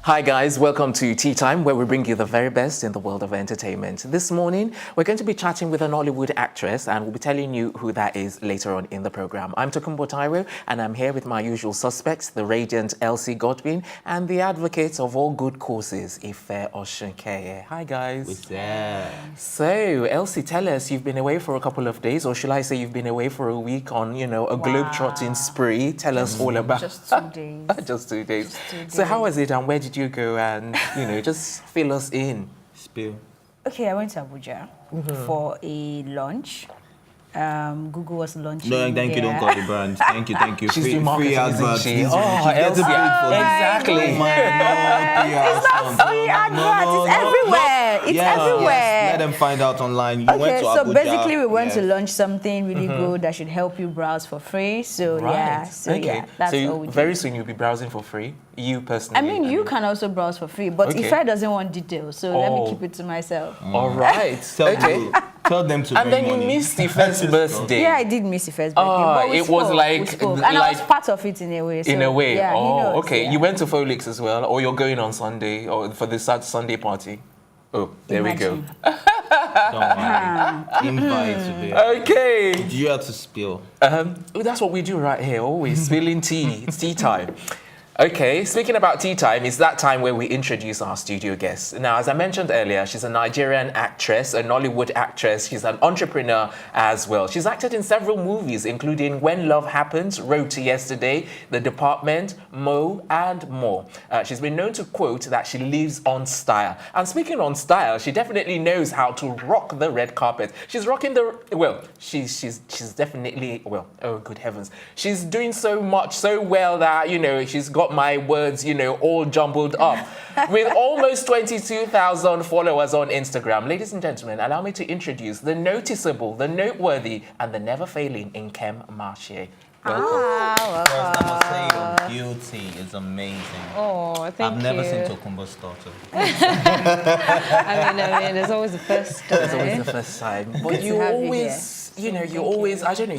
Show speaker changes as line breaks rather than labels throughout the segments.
Hi guys, welcome to Tea Time, where we bring you the very best in the world of entertainment. This morning, we're going to be chatting with a Nollywood actress, and we'll be telling you who that is later on in the program. I'm Tokunbo Taiwo, and I'm here with my usual suspects, the radiant Elsie Godwin, and the advocates of all good causes, Ife Oshunkeye. Hi guys.
What's that?
So, Elsie, tell us, you've been away for a couple of days, or should I say you've been away for a week on, a globe-trotting spree. Tell us all about...
Just 2 days.
Just 2 days.
Just 2 days.
So how was it, and where did you go, and just fill us in.
Spill.
Okay, I went to Abuja for a lunch. Google was launching.
No, thank you. Don't call the brand. Thank you.
She's doing marketing, isn't she?
She gets
Elsie,
paid for this.
exactly.
Oh my God.
It's not free advert. It's everywhere. It's everywhere.
Yes. Let them find out online. You went to Abuja.
So basically we went to launch something really good that should help you browse for free. So that's all we did.
Very soon you'll be browsing for free. You personally.
I mean, you can also browse for free, but Ife doesn't want details, so let me keep it to myself.
All right.
Tell them to.
And then you missed the first birthday.
Yeah, I did miss the first birthday. But
it was like,
and I was part of it in a way. So,
in a way.
Yeah,
okay. Yeah. You went to Folix as well, or you're going on Sunday, or for the Sunday party. Oh, there we go.
Don't worry. Invite to be.
Okay.
You have to spill.
That's what we do right here, always spilling tea. It's tea time. Okay, speaking about tea time, it's that time where we introduce our studio guests. Now, as I mentioned earlier, she's a Nigerian actress, a Nollywood actress. She's an entrepreneur as well. She's acted in several movies, including When Love Happens, Road to Yesterday, The Department, Mo, and more. She's been known to quote that she lives on style. And speaking on style, she definitely knows how to rock the red carpet. She's rocking the, she's definitely, oh good heavens. She's doing so much, so well that, she's got my words, all jumbled up. With almost 22,000 followers on Instagram, ladies and gentlemen, allow me to introduce the noticeable, the noteworthy, and the never-failing Nkem Marchie. Welcome.
First, I must say your beauty is amazing.
Oh, thank you.
I've never seen Tokunbo's daughter.
I mean, there's always the first time.
There's always the first time. But you always, you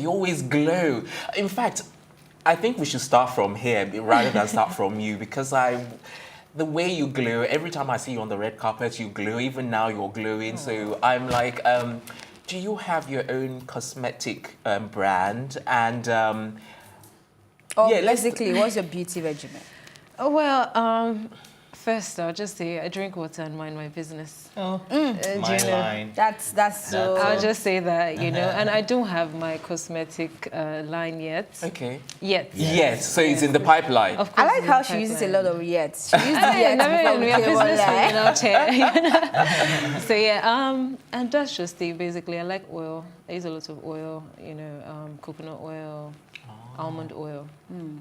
always glow. In fact, I think we should start from here rather than start from you, because the way you glow, every time I see you on the red carpet, you glow. Even now, you're glowing. So I'm like, do you have your own cosmetic brand? And
basically, what's your beauty regimen?
Oh, well, first I'll just say I drink water and mind my business.
Oh, my line.
That's so.
I'll just say that, and I don't have my cosmetic line yet.
Okay.
Yet.
Yes. So it's in the pipeline.
Of course,
I like how she uses a lot of yets. She uses yets.
We are business out here. So yeah, and that's just it. Basically, I like oil. I use a lot of oil. Coconut oil. Almond oil.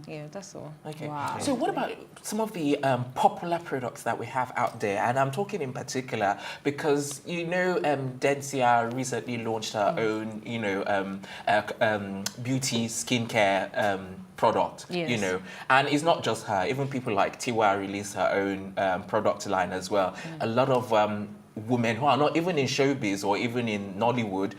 Yeah, that's all.
Okay.
Wow.
So what about some of the popular products that we have out there? And I'm talking in particular because, Densia recently launched her own, beauty skincare product,
Yes.
And it's not just her. Even people like Tiwa released her own product line as well. A lot of women who are not even in showbiz or even in Nollywood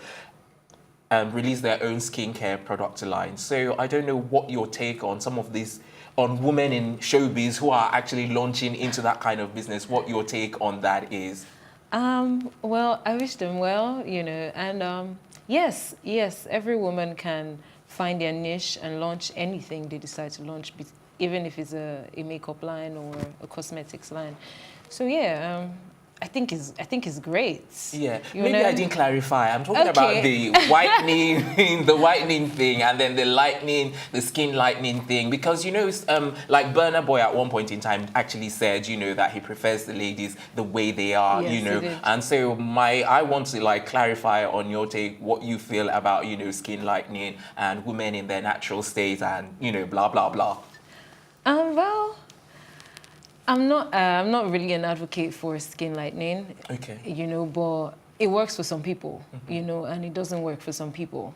release their own skincare product line. So I don't know what your take on some of these, on women in showbiz who are actually launching into that kind of business, what your take on that is.
Well, I wish them well, and yes, every woman can find their niche and launch anything they decide to launch, even if it's a makeup line or a cosmetics line. So yeah, I think it's great.
Yeah, maybe I didn't clarify. I'm talking about the whitening, the whitening thing, and then the lightening, the skin lightening thing. Because like Burna Boy at one point in time actually said, that he prefers the ladies the way they are,
Yes, he did.
And so I want to clarify on your take what you feel about skin lightening and women in their natural state and blah blah blah.
Well, I'm not really an advocate for skin lightening.
Okay.
But it works for some people, and it doesn't work for some people.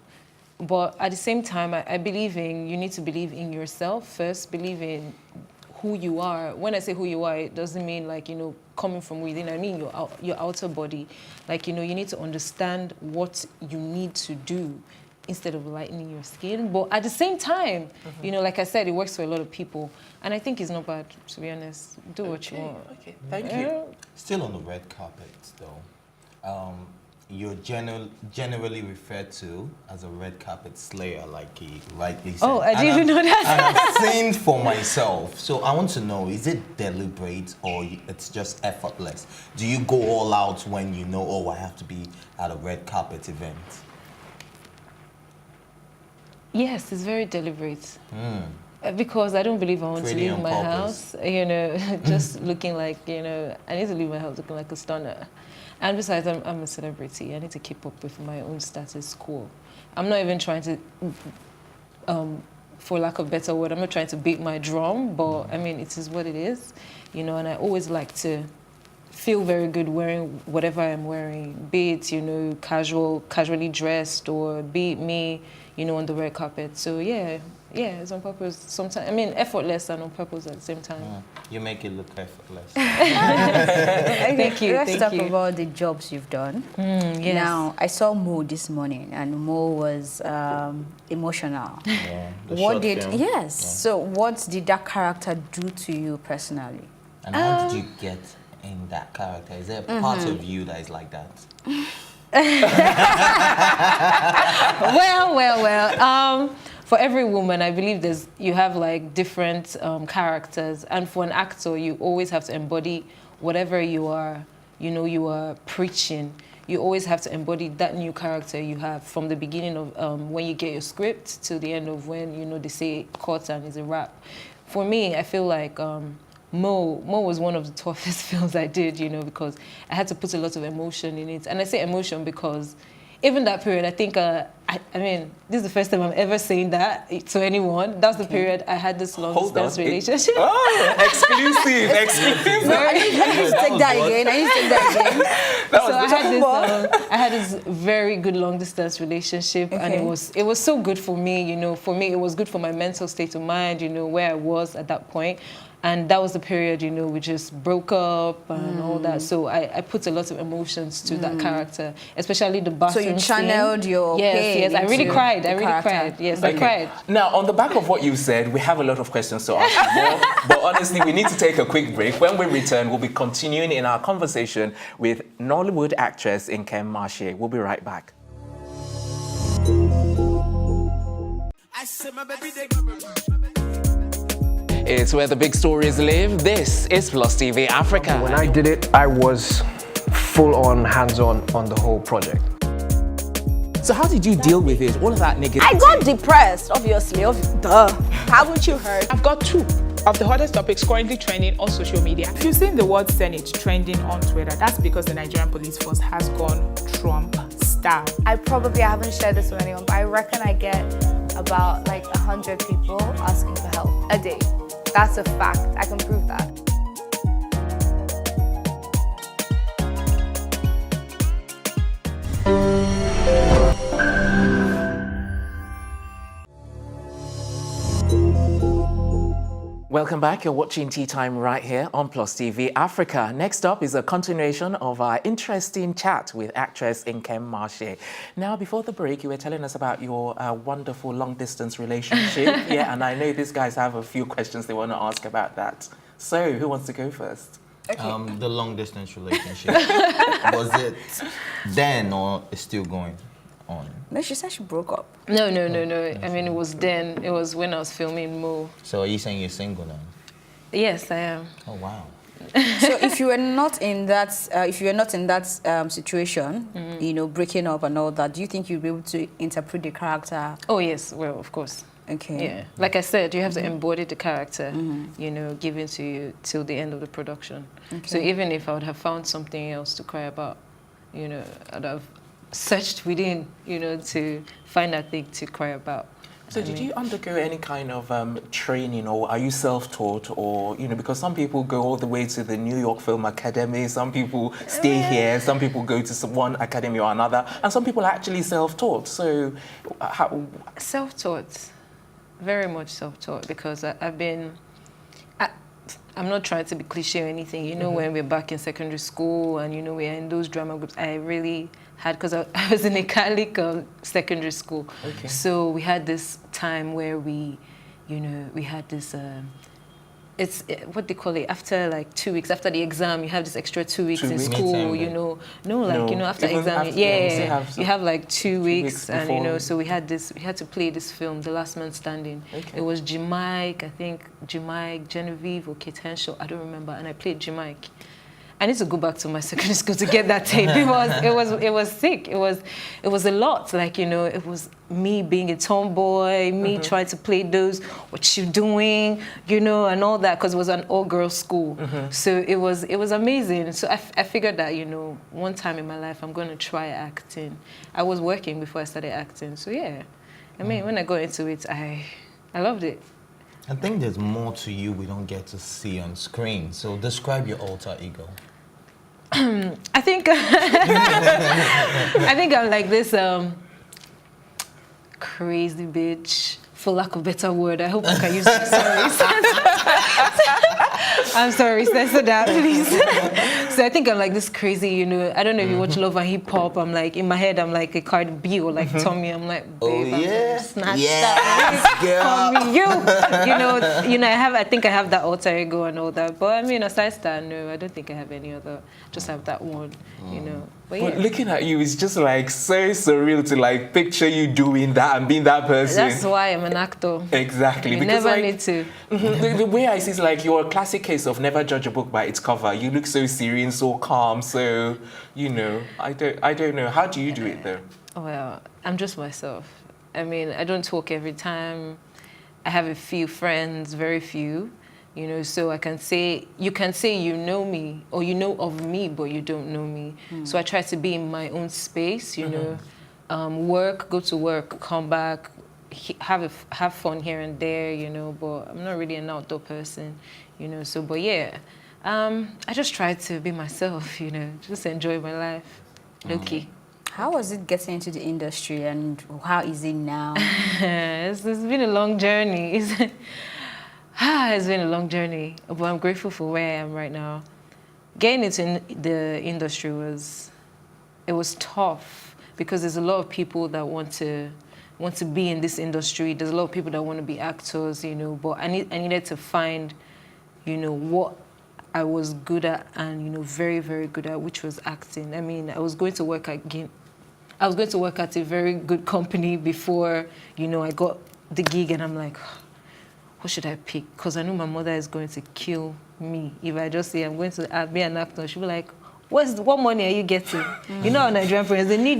But at the same time, I believe you need to believe in yourself first, believe in who you are. When I say who you are, it doesn't mean coming from within. I mean your outer body. You need to understand what you need to do instead of lightening your skin. But at the same time, you know, like I said, it works for a lot of people. And I think it's not bad, to be honest. Do what you want.
Okay, thank you.
Still on the red carpet, though. You're generally referred to as a red carpet slayer, like he rightly said.
Oh, I didn't even know that.
And I've seen for myself. So I want to know, is it deliberate or it's just effortless? Do you go all out when you know, oh, I have to be at a red carpet event?
Yes, it's very deliberate. Because I don't believe I want to leave my house, you know, just looking like, you know, I need to leave my house looking like a stunner. And besides, I'm a celebrity. I need to keep up with my own status quo. I'm not even trying to, for lack of a better word, I'm not trying to beat my drum, but I mean, it is what it is, you know, and I always like to feel very good wearing whatever I'm wearing, be it, you know, casually dressed, or be it me, you know, on the red carpet. So yeah, it's on purpose sometimes. I mean, effortless and on purpose at the same time.
You make it look effortless.
Thank you.
Let's talk about the jobs you've done.
Yes.
Now, I saw Mo this morning, and Mo was emotional.
Yeah, the
What
short
did
film.
yes?
Yeah.
So, what did that character do to you personally?
And how did you get in that character? Is there a part of you that is like that?
Well. For every woman, I believe you have like different characters, and for an actor, you always have to embody whatever you are preaching. You always have to embody that new character you have from the beginning of when you get your script to the end of when, you know, they say cut and it's a wrap. For me, I feel like Mo was one of the toughest films I did, you know, because I had to put a lot of emotion in it. And I say emotion because even that period, I think, I mean, this is the first time I'm ever saying that to anyone. That's the period I had this long distance relationship.
Exclusive.
No, I need to take that again.
I had this very good long distance relationship, and it was so good for me, you know. For me, it was good for my mental state of mind, you know, where I was at that point. And that was the period, you know, we just broke up and all that. So I put a lot of emotions to that character, especially the bathroom
So you channeled your pain.
Yes, I really cried. I really
character.
cried. Yes, I cried.
Now, on the back of what you said, we have a lot of questions to ask you more, but honestly, we need to take a quick break. When we return, we'll be continuing in our conversation with Nollywood actress Nkem Marchie. We'll be right back. It's where the big stories live. This is Plus TV Africa.
When I did it, I was full on, hands-on on the whole project.
So how did you deal with it? All of that negativity?
I got depressed, obviously. Duh. Haven't you heard?
I've got two of the hottest topics currently trending on social media. If you've seen the word Senate trending on Twitter, that's because the Nigerian police force has gone Trump style.
I haven't shared this with anyone, but I reckon I get about like 100 people asking for help a day. That's a fact. I can prove that.
Welcome back. You're watching Tea Time right here on Plus TV Africa. Next up is a continuation of our interesting chat with actress Nkem Marchie. Now, before the break, you were telling us about your wonderful long-distance relationship. Yeah, and I know these guys have a few questions they want to ask about that. So, who wants to go first?
Okay. The long-distance relationship. Was it then or is still going on?
No, she said she broke up.
No. I mean, it was then. It was when I was filming Mo.
So are you saying you're single now?
Yes, I am.
Oh, wow.
So if you were not in that, situation, you know, breaking up and all that, do you think you'd be able to interpret the character?
Oh yes, well, of course.
Okay.
Yeah, like I said, you have to embody the character, you know, given to you till the end of the production. Okay. So even if I would have found something else to cry about, you know, I'd have searched within, you know, to find that thing to cry about.
So did you undergo any kind of training, or are you self-taught, or, you know, because some people go all the way to the New York Film Academy, some people stay here, some people go to one academy or another, and some people are actually self-taught. So how? Self-taught,
very much self-taught, because I'm not trying to be cliche or anything, you know, when we're back in secondary school and, you know, we're in those drama groups, I really had, because I was in a Catholic secondary school.
Okay.
So we had this time where we had this, it's what they call it, after like 2 weeks, after the exam, you have this extra 2 weeks in school, after exam, you have like 2 weeks and, so we had to play this film, The Last Man Standing.
Okay.
It was Jamaica, I think, Genevieve or Kate Henshaw, I don't remember, and I played Jamaica. I need to go back to my secondary school to get that tape. It was sick. It was a lot. Like, it was me being a tomboy, me trying to play those, what you doing, and all that, because it was an all-girls school. So it was amazing. So I figured that, one time in my life I'm going to try acting. I was working before I started acting. So yeah, I mean, when I got into it, I loved it.
I think there's more to you we don't get to see on screen. So describe your alter ego.
I think I'm like this crazy bitch, for lack of a better word. I hope I can use it. I'm sorry, censor that, please. So I think I'm like this crazy, I don't know if you watch Love and Hip Hop. I'm like, in my head, I'm like a Cardi B or like Tommy. I'm like, babe, I'm snatched up. Call me you. I think I have that alter ego and all that. But I mean, aside that, no, I don't think I have any other. Just have that one, But yeah.
But looking at you is just like so surreal to like picture you doing that and being that person.
That's why I'm an actor.
Exactly.
You
because
never need to.
The way I see it is like you're a classic case of never judge a book by its cover. You look so serious, so calm, so I don't know. How do you do it though?
Well, I'm just myself. I mean, I don't talk every time. I have a few friends, very few. So you can say you know me or you know of me, but you don't know me. So I try to be in my own space, work, go to work, come back, have fun here and there, but I'm not really an outdoor person, but yeah, I just try to be myself, just enjoy my life, low-key.
How was it getting into the industry and how is it now?
It's been a long journey. It's been a long journey, but I'm grateful for where I am right now. Getting into the industry was tough because there's a lot of people that want to be in this industry. There's a lot of people that want to be actors, but I needed to find, what I was good at and, very, very good at, which was acting. I mean, I was going to work at a very good company before, I got the gig, and I'm like, what should I pick? Because I know my mother is going to kill me if I just say I'm going to be an actor. She'll be like, what money are you getting? Nigerian parents, they need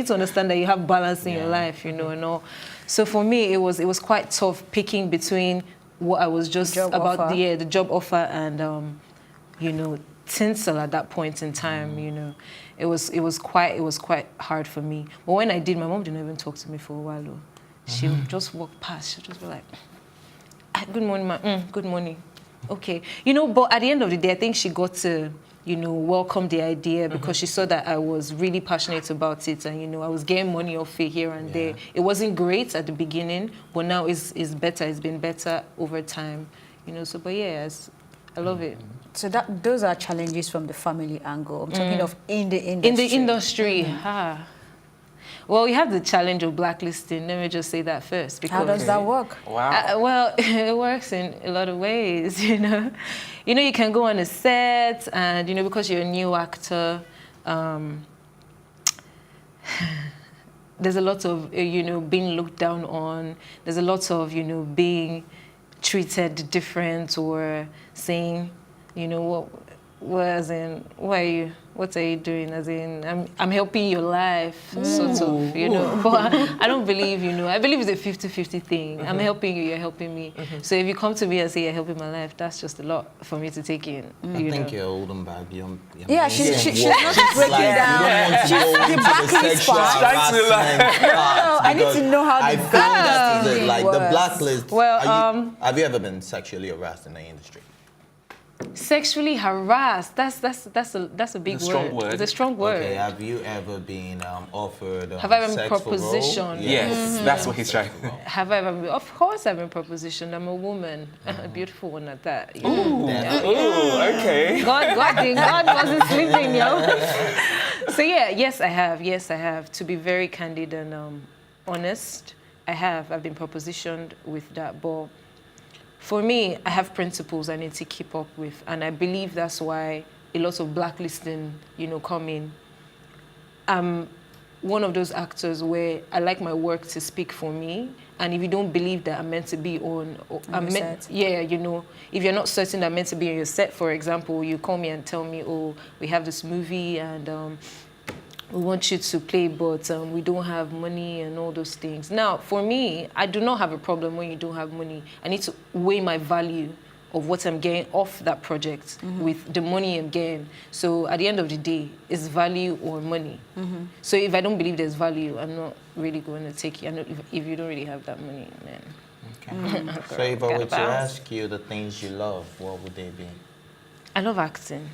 to understand that you have balance in your life, and all. So for me, it was quite tough picking between what I was just about the job offer and tinsel at that point in time. It was quite hard for me. But when I did, my mom didn't even talk to me for a while. Though. She would just walk past. She'd just be like, good morning, ma. Good morning. Okay. But at the end of the day, I think she got to, welcome the idea because she saw that I was really passionate about it and, I was getting money off it here and there. It wasn't great at the beginning, but now it's better. It's been better over time, but yes, I love it.
So those are challenges from the family angle. I'm talking of in the industry.
In the industry, Well, we have the challenge of blacklisting. Let me just say that first. Because,
how does that work?
Wow.
Well, it works in a lot of ways, You can go on a set and, because you're a new actor, there's a lot of, being looked down on. There's a lot of, being treated different or saying, what are you doing? As in, I'm helping your life, sort of, But I don't believe, I believe it's a 50-50 thing. I'm helping you, you're helping me. So if you come to me and say you're helping my life, that's just a lot for me to take in.
I think you're holding back.
She's not breaking down.
The blacklist part.
I need to know how
I think that is it. Like the blacklist.
Well,
have you ever been sexually harassed in the industry?
Sexually harassed. That's a big word. It's a strong word.
Okay. Have you ever been offered?
Have I ever been propositioned?
Yes, that's what he's trying.
Have I ever been? Of course, I've been propositioned. I'm a woman, a beautiful one at that.
Ooh, okay.
God wasn't sleeping, So yeah, yes, I have. Yes, I have. To be very candid and honest, I have. I've been propositioned with that. But for me, I have principles I need to keep up with. And I believe that's why a lot of blacklisting, come in. I'm one of those actors where I like my work to speak for me. And if you don't believe that I'm meant to be on
set.
If you're not certain that I'm meant to be on your set, for example, you call me and tell me, oh, we have this movie and we want you to play, but we don't have money and all those things. Now, for me, I do not have a problem when you don't have money. I need to weigh my value of what I'm getting off that project with the money I'm getting. So at the end of the day, it's value or money. So if I don't believe there's value, I'm not really going to take you. I know if you don't really have that money, then...
Okay. So if I were to ask you the things you love, what would they be?
I love acting.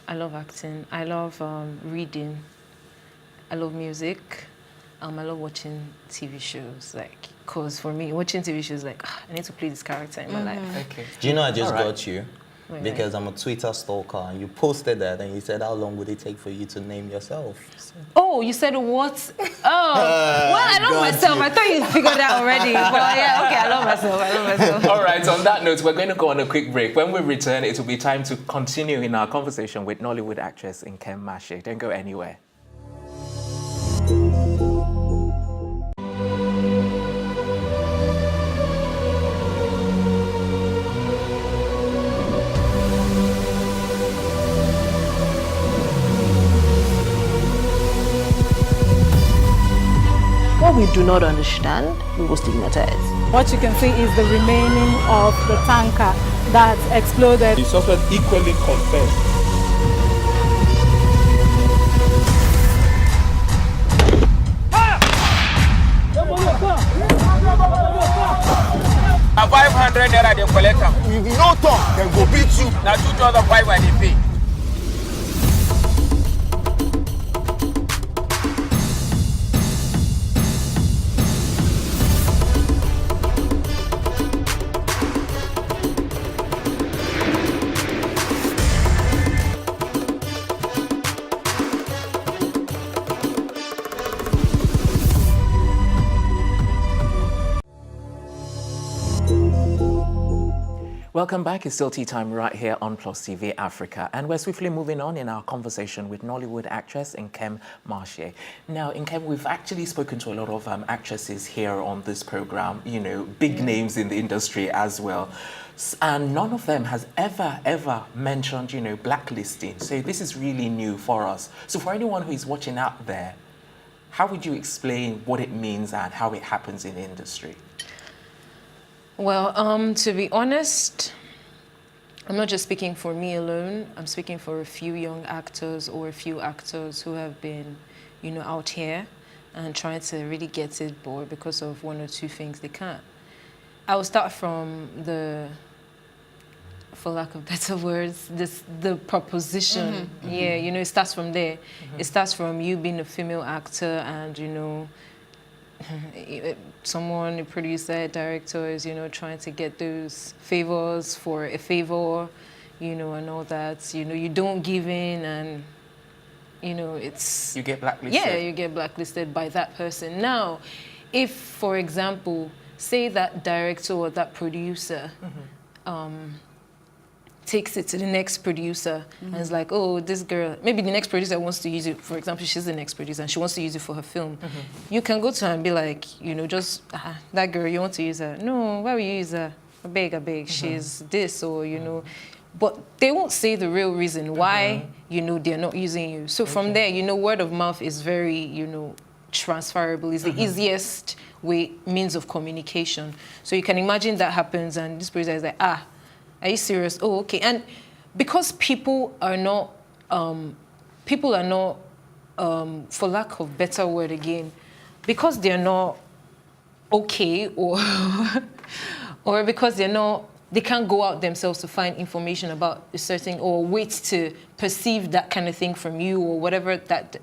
I love reading. I love music. I love watching TV shows, because for me, watching TV shows, I need to play this character in my life.
Okay.
Do you know I just got you?
Wait.
Because I'm a Twitter stalker, and you posted that, and you said, how long would it take for you to name yourself?
Oh, you said what? Oh, well, I love myself. I thought you figured that already. But yeah, okay, I love myself.
All right, on that note, we're going to go on a quick break. When we return, it will be time to continue in our conversation with Nollywood actress Nkem Marchie. Don't go anywhere.
What we do not understand, we will stigmatize.
What you can see is the remaining of the tanker that exploded.
The suspect equally confessed.
A 500 naira they collect them.
If you no talk, then go beat you.
Now 2,500 they pay.
Welcome back. It's still tea time right here on Plus TV Africa. And we're swiftly moving on in our conversation with Nollywood actress Nkem Marchie. Now, Nkem, we've actually spoken to a lot of actresses here on this program, big names in the industry as well. And none of them has ever mentioned, blacklisting. So this is really new for us. So for anyone who is watching out there, how would you explain what it means and how it happens in the industry?
Well, to be honest, I'm not just speaking for me alone. I'm speaking for a few young actors or a few actors who have been, out here and trying to really get it, but because of one or two things they can't. I will start from for lack of better words, the proposition. Yeah, it starts from there. It starts from you being a female actor and, someone, a producer, director is, trying to get those favors for a favor, and all that. You don't give in and, it's...
You get blacklisted.
Yeah, you get blacklisted by that person. Now, if, for example, say that director or that producer takes it to the next producer and is like, oh, this girl, maybe the next producer wants to use it, for example, she's the next producer and she wants to use it for her film. You can go to her and be like, just, that girl, you want to use her? No, why would you use her? I beg, she's this or, but they won't say the real reason why, they're not using you. So from there, word of mouth is very, transferable. It's the easiest means of communication. So you can imagine that happens and this producer is like, are you serious? Oh, okay. And because people are not, for lack of better word again, because they're not okay or because they can't go out themselves to find information about a certain or wait to perceive that kind of thing from you or whatever that,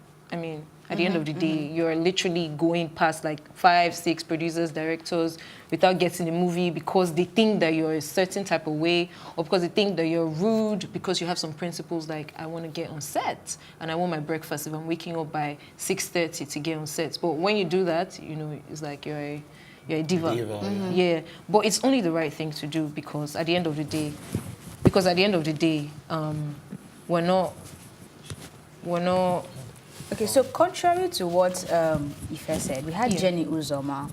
At the end of the day, you're literally going past like 5, 6 producers, directors without getting a movie because they think that you're a certain type of way, or because they think that you're rude because you have some principles like I want to get on set and I want my breakfast if I'm waking up by 6:30 to get on set. But when you do that, you know, it's like you're a diva. Yeah, but it's only the right thing to do because at the end of the day, we're not.
Okay, so contrary to what Ife said, we had Jenny Uzoma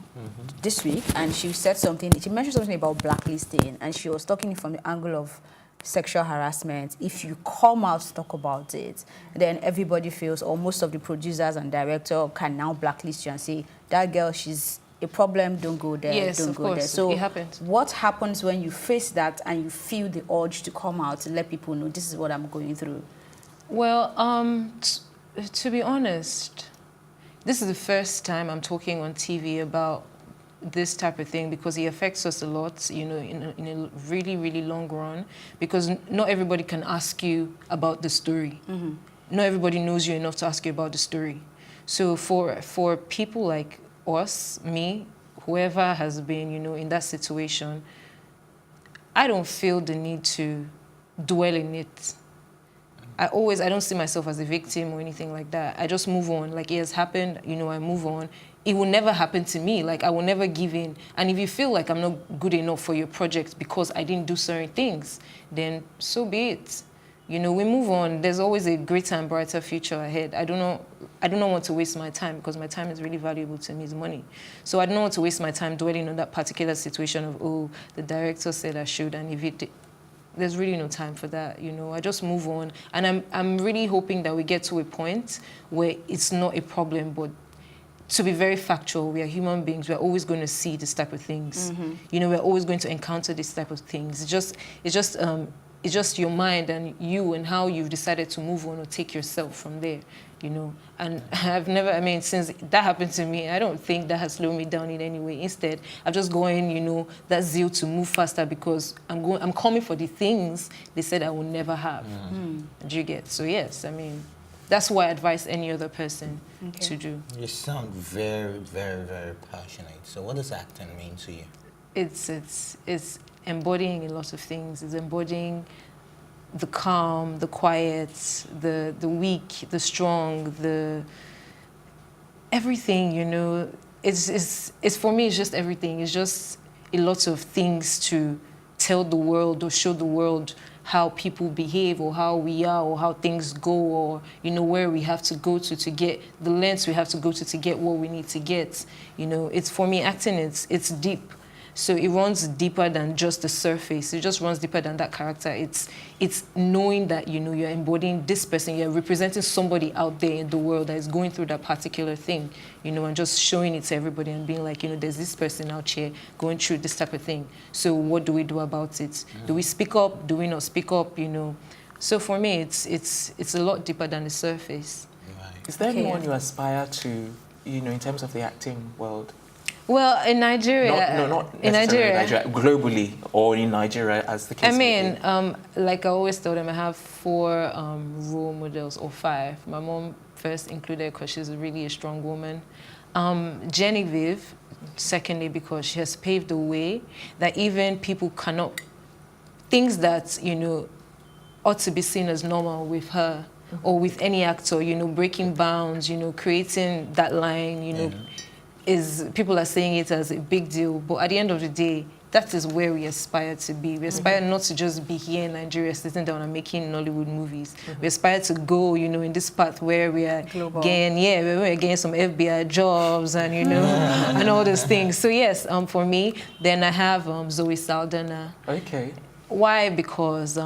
this week, and she said something. She mentioned something about blacklisting, and she was talking from the angle of sexual harassment. If you come out to talk about it, then everybody feels, or most of the producers and director can now blacklist you and say, that girl, she's a problem, don't go there,
yes,
don't
of
go
course.
there. So
it happens.
what happens when you face that and you feel the urge to come out and let people know this is what I'm going through?
Well, to be honest, this is the first time I'm talking on TV about this type of thing because it affects us a lot, you know, in a really, really long run, because not everybody can ask you about the story. Not everybody knows you enough to ask you about the story. So for people like us, me, whoever has been, you know, in that situation, I don't feel the need to dwell in it. I don't see myself as a victim or anything like that. I just move on. Like, it has happened, you know, I move on. It will never happen to me. Like, I will never give in. And if you feel like I'm not good enough for your project because I didn't do certain things, then so be it. You know, we move on. There's always a greater and brighter future ahead. I do not want to waste my time because my time is really valuable to me, it's money. So I don't want to waste my time dwelling on that particular situation of, oh, the director said I should, and if it there's really no time for that, you know. I just move on, and I'm really hoping that we get to a point where it's not a problem. But to be very factual, we are human beings. We're always going to see this type of things. You know, we're always going to encounter this type of things. It's just your mind and you and how you've decided to move on or take yourself from there, you know. And since that happened to me, I don't think that has slowed me down in any way. Instead, I'm just going, you know, that zeal to move faster because I'm coming for the things they said I will never have. Do you get? So yes, I mean, that's what I advise any other person to do.
You sound very, very, very passionate. So what does acting mean to you?
It's embodying a lot of things. It's embodying the calm, the quiet, the weak, the strong, the everything, you know. It's for me, it's just everything. It's just a lot of things to tell the world or show the world how people behave or how we are or how things go, or, you know, where we have to go to get the lengths we have to go to get what we need to get. You know, it's for me, acting, it's deep. So it runs deeper than just the surface. It just runs deeper than that character. It's knowing that, you know, you're embodying this person, you're representing somebody out there in the world that is going through that particular thing, you know, and just showing it to everybody and being like, you know, there's this person out here going through this type of thing. So what do we do about it? Do we speak up? Do we not speak up? You know. So for me, it's a lot deeper than the surface.
Right.
Is there anyone you aspire to, you know, in terms of the acting world?
Well, in Nigeria,
not
in Nigeria,
globally, or in Nigeria, as the case may be.
Like I always told them, I have 4 role models, or 5. My mom first included because she's really a strong woman. Genevieve, secondly, because she has paved the way that even people cannot, things that, you know, ought to be seen as normal with her or with any actor, you know, breaking bounds, you know, creating that line, you know, people are saying it as a big deal, but at the end of the day, that is where we aspire to be. We aspire not to just be here in Nigeria sitting down and making Nollywood movies. We aspire to go, you know, in this path where we are getting some FBI jobs and, you know, and all those things. So yes, for me, then I have Zoe Saldana.
Okay.
Why? Because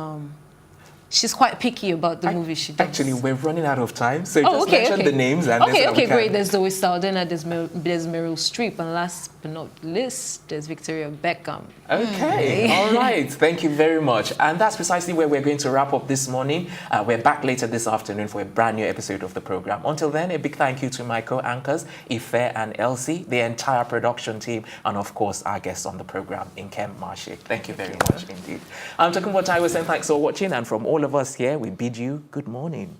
she's quite picky about the movie she does.
Actually, we're running out of time, so just mention the names. And
great. There's Zoe Saldana, there's Meryl Streep, and last but not least, there's Victoria Beckham.
Okay, all right. Thank you very much. And that's precisely where we're going to wrap up this morning. We're back later this afternoon for a brand new episode of the program. Until then, a big thank you to my co-anchors, Ife and Elsie, the entire production team, and of course, our guests on the program, Nkem Marchie. Thank you very much indeed. I'm talking about Taiwo, and thanks for watching, and from all of us here, we bid you good morning.